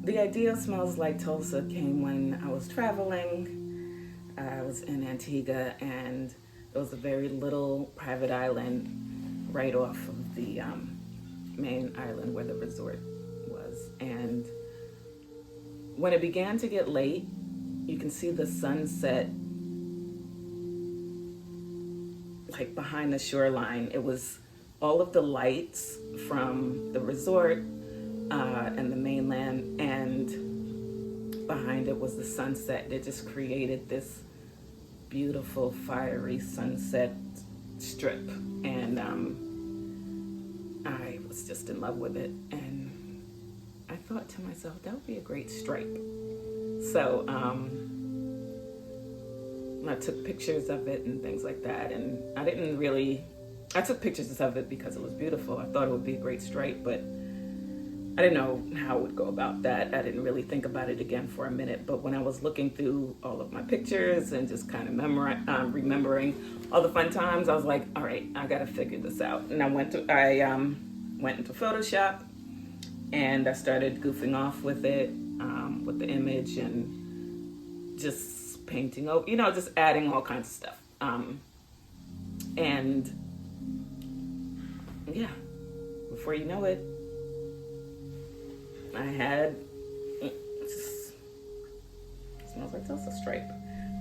The idea of Smells Like Tulsa came when I was traveling. I was in Antigua, and it was a very little private island right off of the main island where the resort was. And when it began to get late, you can see the sunset like behind the shoreline. It was all of the lights from the resort and the mainland, and behind it was the sunset. It just created this beautiful fiery sunset strip, and I was just in love with it, and I thought to myself, that would be a great stripe. So I took pictures of it and things like that, and I took pictures of it because it was beautiful. I thought it would be a great stripe, but I didn't know how I would go about that. I didn't really think about it again for a minute, but when I was looking through all of my pictures and just kind of remembering all the fun times, I was like, all right, I gotta figure this out. And I went into Photoshop, and I started goofing off with it, with the image, and just painting over, just adding all kinds of stuff. And yeah, before you know it, I had Smells Like Tulsa stripe.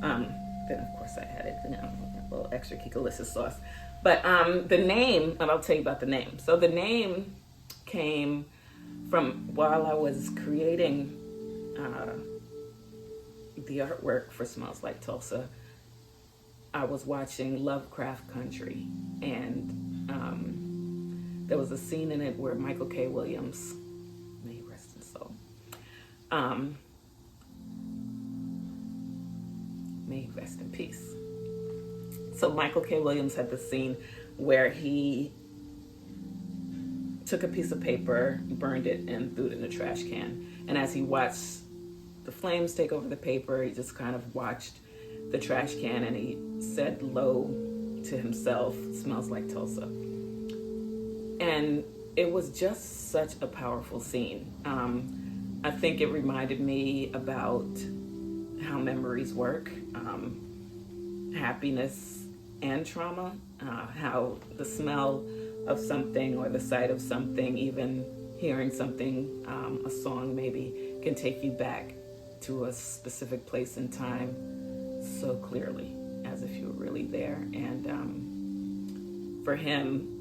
Then of course I had it, a little extra Kiki sauce. But the name, and I'll tell you about the name. So the name came from while I was creating the artwork for Smells Like Tulsa. I was watching Lovecraft Country, and there was a scene in it where Michael K. Williams, may he rest his soul, may he rest in peace. So Michael K. Williams had the scene where he took a piece of paper, burned it, and threw it in a trash can. And as he watched the flames take over the paper, he just kind of watched the trash can, and he said low to himself, "Smells like Tulsa." And it was just such a powerful scene. I think it reminded me about how memories work, happiness and trauma, how the smell of something or the sight of something, even hearing something, a song maybe, can take you back to a specific place and time so clearly, as if you were really there. And for him,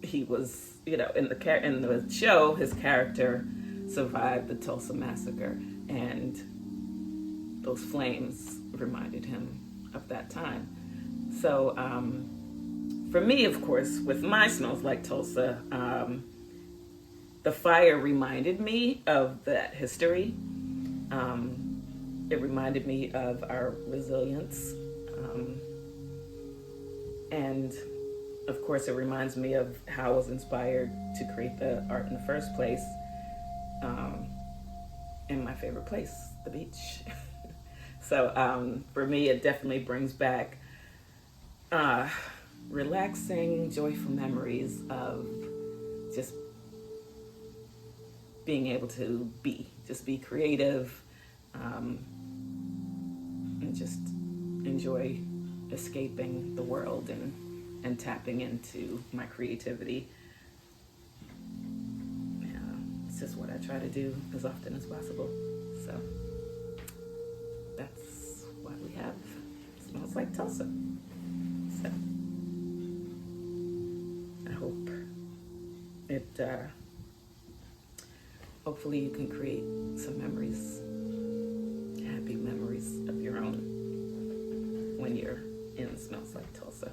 he was, in the show, his character survived the Tulsa massacre, and those flames reminded him of that time. So for me, of course, with my Smells Like Tulsa, the fire reminded me of that history. It reminded me of our resilience. And of course, it reminds me of how I was inspired to create the art in the first place, in my favorite place, the beach. So for me, it definitely brings back relaxing, joyful memories of just being able to be creative, and just enjoy escaping the world and tapping into my creativity. It's just what I try to do as often as possible. So that's why we have Smells Like Tulsa. So I hope it, hopefully you can create some memories, happy memories of your own when you're in Smells Like Tulsa.